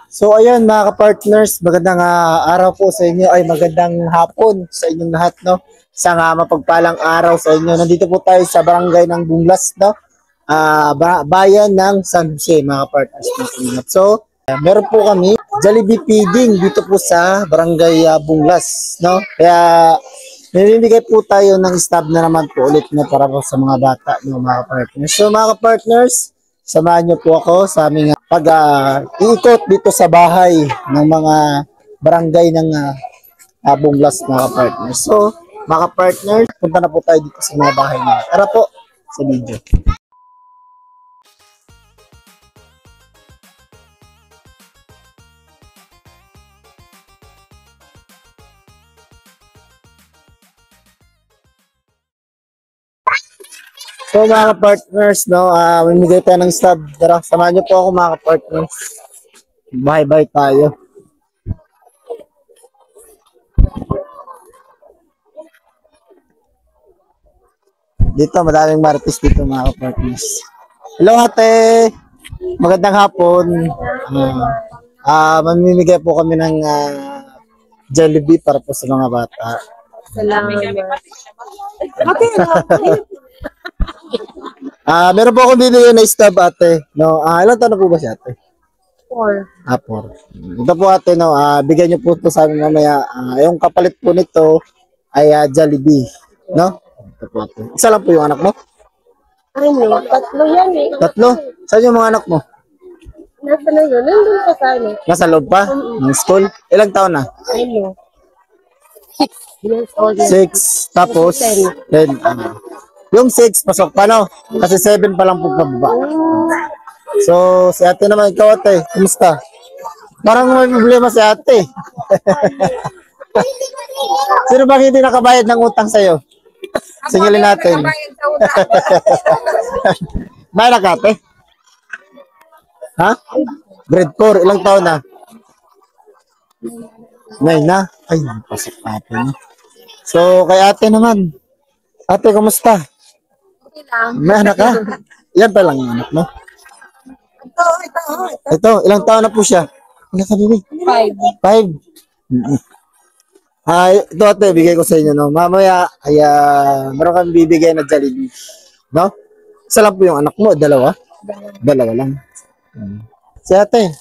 So ayun mga ka-partners, magandang araw po sa inyo, ay magandang hapon sa inyong lahat, no? Isang mapagpalang araw sa inyo. Nandito po tayo sa barangay ng Bunglas, no? Bayan ng San Jose, mga ka-partners. So, meron po kami Jollibee feeding dito po sa barangay Bunglas, no? Kaya nilibigay po tayo ng stab na naman po ulit na para po sa mga bata, no, mga ka-partners. So mga ka-partners, samahan niyo po ako sa aming pag-iikot dito sa bahay ng mga barangay ng Bunglas, mga partners. So, mga partners, punta na po tayo dito sa mga bahay na. Tara po sa video. So mga partners, no, mamimigay tayo ng stab. Tara, samahan niyo po ako mga partners. Bye-bye tayo. Dito, madaming marites dito mga partners. Hello ate! Magandang hapon. Mamimigay po kami ng Jollibee para po sa mga bata. Salamat. Meron po akong binigyan na stab ate. No, ilang taon na po ba si ate? 4. 4. Ito po ate, no, bigyan niyo po ito sa amin mamaya. Yung kapalit po nito ay Jollibee, no? Ito po ate. Isa lang po yung anak mo? Ay no, 3 yan eh. 3? Saan yung mga anak mo? Nasa na yun? Nandun pa sa ano? Nasa loob pa? Ng school? Ilang taon na? Ay no. 6 years old. 6. Tapos? 10. Yung 6, pasok pa, no? Kasi 7 pa lang po pababa. So, si ate naman, ikaw ate, kumusta? Parang may problema si ate. Sino bang hindi nakabayad ng utang sa'yo? Singilin natin. Bayad ka ate? Ha? Grade 4, ilang taon na? 9 na? Ay, pasok ate na. So, kay ate naman. Ate, kumusta? Okay lang. May anak ka? Yan pa lang yung anak mo. Ito, ilang taon na po siya? Ilang ka, baby? 5. Ito ate, bigay ko sa inyo, no? Mamaya, ay, meron kami bibigay na Jollibee. No? Isa lang po yung anak mo, dalawa? Dalawa lang. Si ate,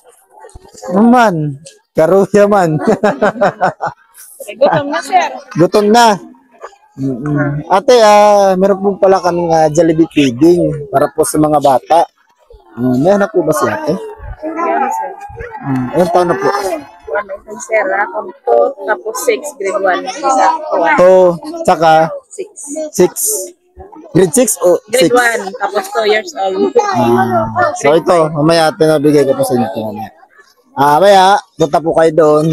naman, karuya man. Gutom na sir. Gutom na. Ate, meron po pala kaming Jollibee feeding para po sa mga bata. May anak po ba si ate? Yan sir. Ilang taon na po? 1 sir. Ako 2, tapos 6, grade 1. Isa, 1. Tsaka 6. 6. Grade 6 o 6? Grade 1, tapos 2 years old. So ito, mamaya ate nabigay ko po sa inyo mamaya. Mamaya, punta po kayo doon.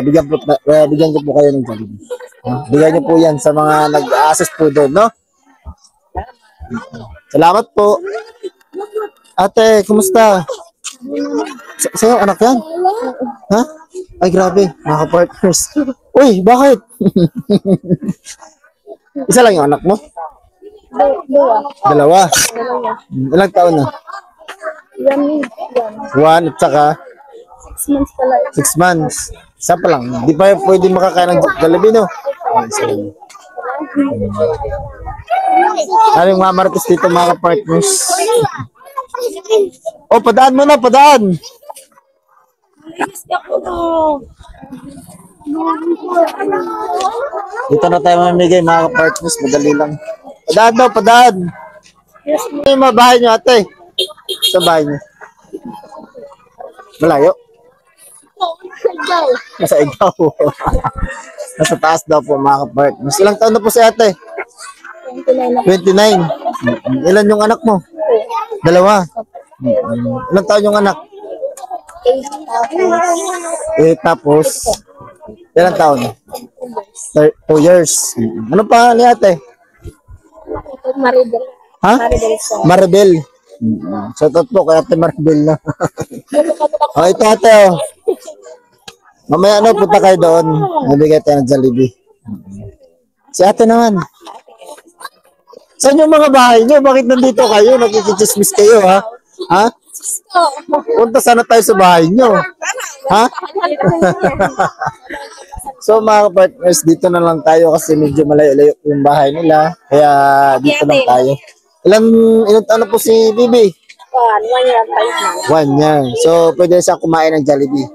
Bigyan ko po kayo ng Jollibee. Bigyan niyo po yan sa mga nag-assist po doon, no? Salamat po. Ate, kumusta? Sa'yo, anak yan? Ha? Ay, grabe. Mga partners. Uy, bakit? Isa lang yung anak mo? Dalawa. Ilang taon na? 1 at saka? 6 months pala. 6 months. Isa pa lang. Di pa pwede makakain ng Jollibee, no? Aming mamaratis dito mga partners. Oh, padaan mo na, padaan. Dito na tayo mamimigay mga partners. Madali lang. Padaan daw, padaan. Ano yung mga bahay nyo ate? Sa bahay nyo? Malayo? Nasa Igaw. Nasa taas daw po mga partners. Ilang taon na po si ate? 29. Ilan yung anak mo? 2. Ilang taon yung anak? 8. Tapos? Ilang taon? 2 years. Ano pa ni ate? Maribel. Ha? Maribel. So, po kay ate Maribel na. Ito ate, oh. Mamaya punta kayo doon. Nabigay tayo ng Jollibee. Si ate naman. Saan yung mga bahay nyo? Bakit nandito kayo? Nakikichismis kayo, ha? Ha? Punta sana tayo sa bahay nyo. Ha? So mga partners, dito na lang tayo kasi medyo malayo-layo yung bahay nila. Kaya dito lang tayo. Ilang taon na po si Bibi? 1 year, 5 months. 1 year. So pwede siya kumain ng Jollibee.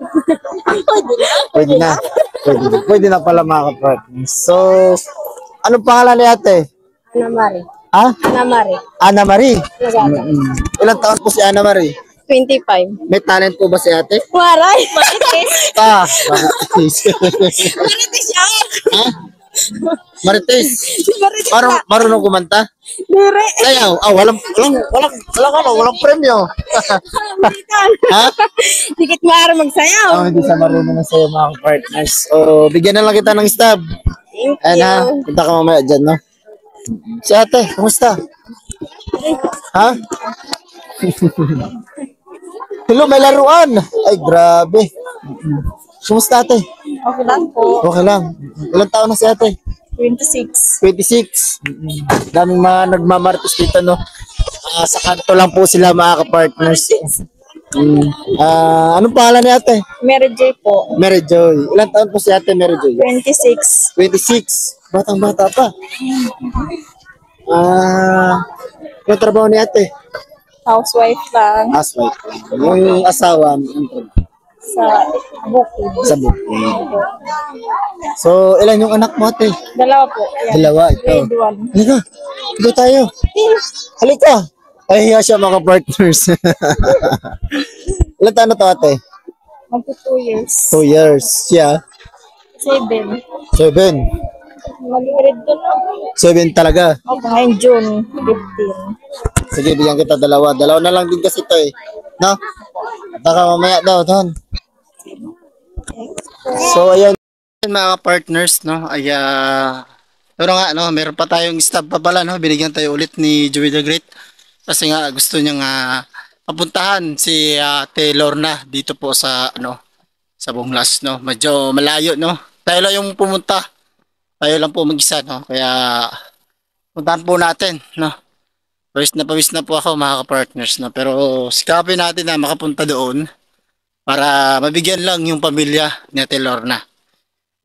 Pwede na. Pwede na pala mga partners. So, anong pangalan ni ate? Ana Marie. Ha? Ana Marie. Ana Marie. Nagata. Ilang taon po si Ana Marie? 25. May talent po ba si ate? Waray! Marites! Ah, Marites. Marites yan! Ha? Marites. Marites Marunong kumanta? Dire! Sayaw. Walang premyo. Ha? Dikit maaari magsayaw. Hindi sa marunong na sa'yo mga partners. So, bigyan na lang kita ng stab. Thank Ayan ha. you. Punta ka mamaya dyan, no? Si ate, kumusta? Ha? Hello, may laruan. Ay, grabe. Kumusta ate? Okay lang po. Okay lang. Ilang taon na si ate? 26. 26. Daming mga nagmamartis dito, no? Sa kanto lang po sila mga ka-partners. Anong pangalan ni ate? Mary J po. Mary Joy. Ilang taon po si ate Mary Joy? 26. 26. Batang-bata pa. Yung trabaho ni ate? Housewife lang. Housewife. Yung asawa Sa bukid. sa bukid. So, ilan yung anak mo ate? Dalawa po. Ayan. Dalawa. Ito. Grade 1. Halika. Halika tayo. Halika. Ay, hiya siya mga partners. Ilan taon na to ate? Magto 2 years. 2 years. Siya? 7. 7. Mag-grade 2 na. 7 talaga. Okay, ngayon June 15. Sige, bigyan kita dalawa. Dalawa na lang din kasi ito eh. No? Baka mamaya daw, doon. So, ayan. Mga partners, no? Ay, pero nga, no? Meron pa tayong stop pa pala, no? Binigyan tayo ulit ni Joey the Great. Kasi nga, gusto niyang papuntahan si Ate Lorna dito po sa, sa Bunglas, no? Medyo malayo, no? Tayo lang yung pumunta. Tayo lang po mag-isa, no? Kaya, puntahan po natin, no? Pawis na po ako mga ka-partners na, pero sikapin natin na makapunta doon para mabigyan lang yung pamilya ni Ate Lorna,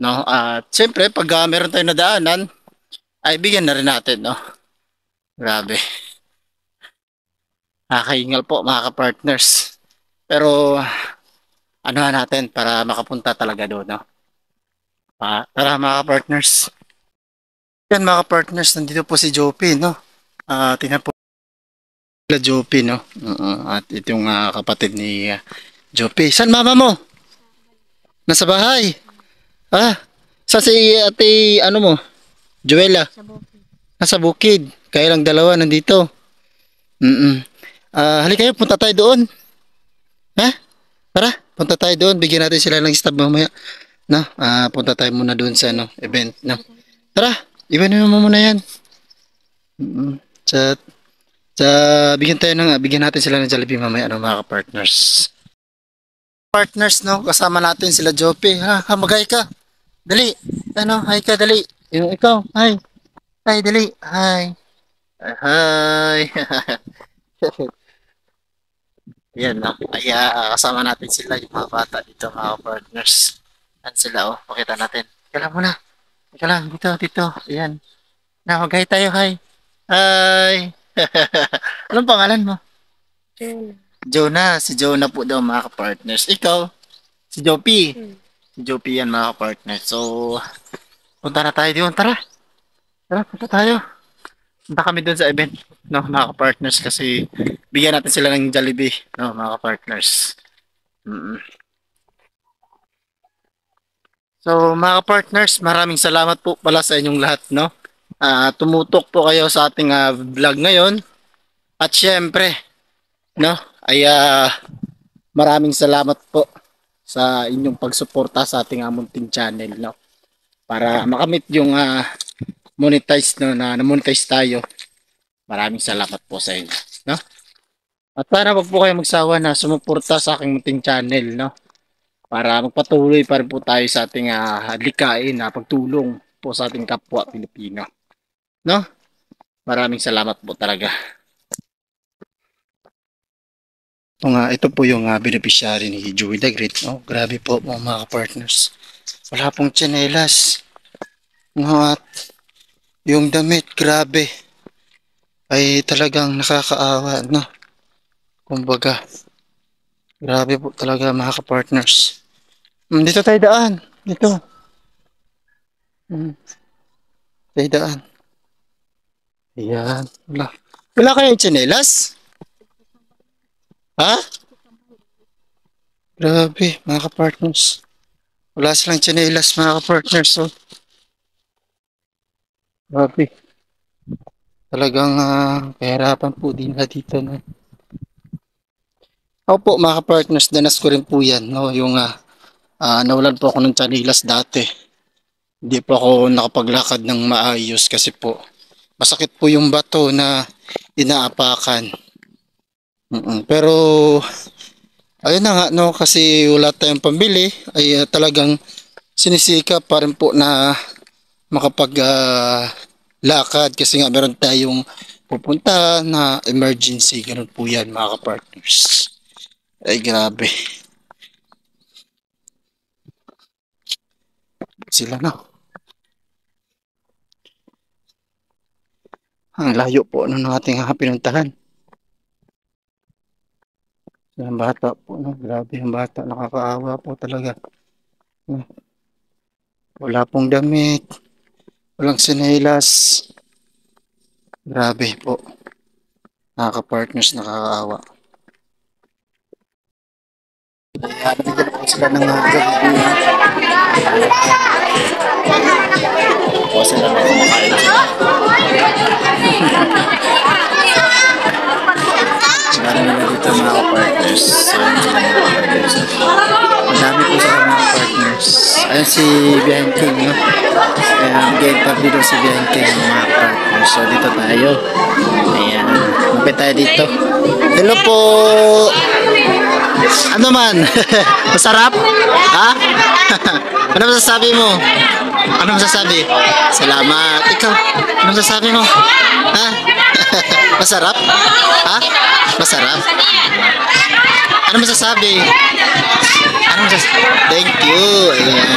no? At siyempre pag meron tayong nadaanan ay bigyan na rin natin, no? Grabe, nakakaingal po mga ka-partners, pero ano natin para makapunta talaga doon, no? Tara mga ka-partners. Yan mga ka-partners, nandito po si Jopi, no? Tingnan po sila Jopi, no? At itong kapatid ni Jopi. Saan mama mo? Nasa bahay. Sa si ate, ano mo? Joella. Nasa bukid. Kaya lang dalawa nandito. Halika kayo, punta tayo doon. Ha? Tara, punta tayo doon. Bigyan natin sila ng stab mamaya. No? Punta tayo muna doon sa event. No? Tara, ibanin mo muna yan. Bigyan natin sila ng Jollibee mamaya, mga ka-partners. Partners, no? Kasama natin sila Jopi. Mag-hi ka. Dali. Hi ka, dali. Yung ikaw, hi. Hi, dali. Hi. Hi. Yan, no? Ay, kasama natin sila, yung mga bata dito, mga partners. Yan sila, oh. Pakita natin. Ika lang muna. Ika lang, dito. Yan. Mag-hi tayo, hi. Hi. Anong pangalan mo? Jonah. Si Jonah po daw mga ka-partners. Ikaw? Si Jopi. Si Jopi yan mga ka-partners. So, punta na tayo doon. Tara, punta tayo. Punta kami doon sa event, no, mga ka-partners, kasi bigyan natin sila ng Jollibee, no, mga ka-partners. So, mga ka-partners, maraming salamat po pala sa inyong lahat, no? Tumutok po kayo sa ating vlog ngayon. At syempre, no, ay maraming salamat po sa inyong pagsuporta sa ating munting channel, no? Para makamit yung monetize, no, na-monetize tayo. Maraming salamat po sa inyo, no? At sana wag po kayo magsawa na sumuporta sa aking munting channel, no? Para magpatuloy pa rin po tayo sa ating adlikain na pagtulong po sa ating kapwa Pilipino, no? Maraming salamat po talaga. Ito po yung beneficiary ni Joey the Great. Oh, grabe po mga partners. Wala pong tsinelas. No, at yung damit, grabe. Ay talagang nakakaawa, no? Kumbaga, grabe po talaga mga partners. Dito tayo daan. Dito. Tayo daan. Ayan. Wala kayong tsinelas? Ha? Grabe, mga partners. Wala silang tsinelas, mga partners. Oh. Grabe. Talagang kahirapan po din na dito. No? Ako po, mga partners, danas ko rin po yan. No? Yung nawalan po ako ng tsinelas dati. Hindi po ako nakapaglakad ng maayos kasi po masakit po yung bato na inaapakan. Pero ayun na nga, no, kasi wala tayong pambili ay talagang sinisika pa rin po na makapag lakad kasi nga meron tayong pupunta na emergency. Ganun po yan mga partners. Ay grabe sila, no. Ang layo po ng ating pinuntahan. Ang bata po, no? Grabe ang bata. Nakakaawa po talaga. Wala pong damit. Walang sinelas. Grabe po. Nakaka-partners, nakakaawa. Nabigyan po sila ng po sila ng kumakain. Marami na dito mga partners. Ang dami po sa mga partners. Ayan si Behind King, no? Ayan, dito si Behind King mga partners. So dito tayo. Ayan, mapit tayo dito. Hello po! Ano man? Masarap? Ha? Ano masasabi mo? Ano masasabi? Salamat. Ikaw, ano masasabi mo? Ha? Masarap? Ha? Masarap? Ano masasabi? Ano masasabi? Thank you. Ayan.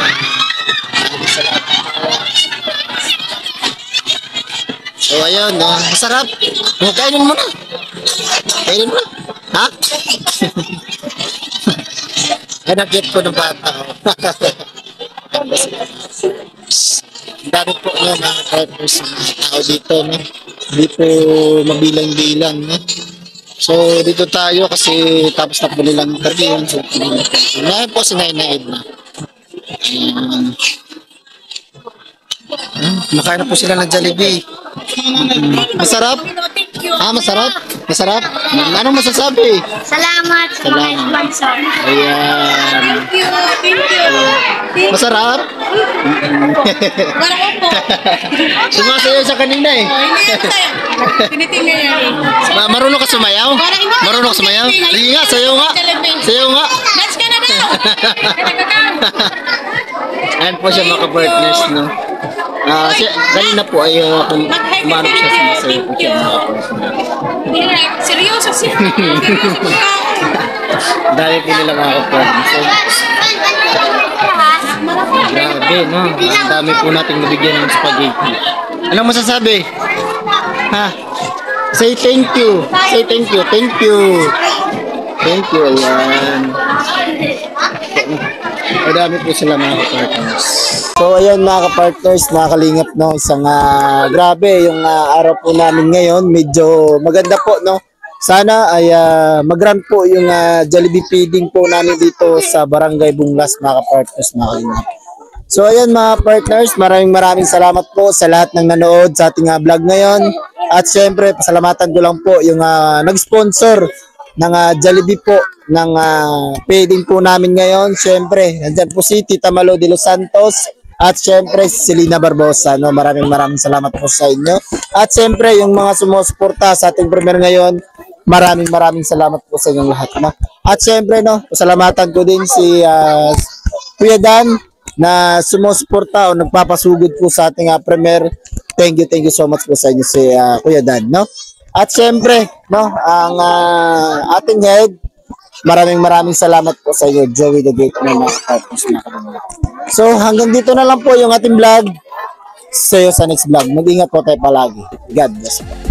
So ayun, no? Masarap. Kainin mo na. Kainin mo na. Ha? Ay, nag-get ko ng bata. Ang dami po nyo mga partners mga tao dito, no? Hindi po mabilang-bilang, no? So, dito tayo kasi tapos na po nilang interview. So, ngayon po si Nainaid na. Makain na po sila ng Jollibee. Masarap? Masarap? Masarap? Anong masasabi? Salamat sa mga sponsor. Ayan. Masarap? Sumasayaw sa kanina eh. Tinitingnan yan eh. Marunong ka sumayaw? Marunong ka sumayaw? Sige nga, sayaw nga. Sayaw nga. Dance ka na daw! Ayan po siya mga partners, no? Kanina po ay umarap siya sumasayaw po siya mga partners. Seryoso siya. Dahil po nila mga partners. Grabe, no? Ang dami po nating nabigyan ng spaghetti. Anong masasabi? Ha? Say thank you. Say thank you. Thank you. Thank you. Ayan. Madami po sila mga partners. So ayun mga ka-partners, nakakalingap, no, isang grabe yung araw po namin ngayon, medyo maganda po, no. Sana ay mag-run po yung Jollibee feeding po namin dito sa Barangay Bunglas mga ka-partners, nakakalingap. So ayun mga partners, maraming salamat po sa lahat ng nanood sa ating vlog ngayon. At syempre, pasalamatan ko lang po yung nag-sponsor ng Jollibee po ng feeding po namin ngayon. Syempre, nandyan po si Tita Malo de los Santos at syempre si Selena Barbosa, no. Maraming salamat po sa inyo. At syempre yung mga sumusuporta sa ating premier ngayon, maraming salamat po sa inyong lahat, no. At syempre, no, pasalamatan ko din si Kuya Dan na sumusuporta o nagpapasugod po sa ating premier. Thank you so much po sa inyo si Kuya Dan, no. At syempre, no, ang ating head Maraming salamat po sa inyo, Joey the Great na mga partners na kami. So hanggang dito na lang po yung ating vlog. See you sa next vlog. Mag-ingat po tayo palagi. God bless po.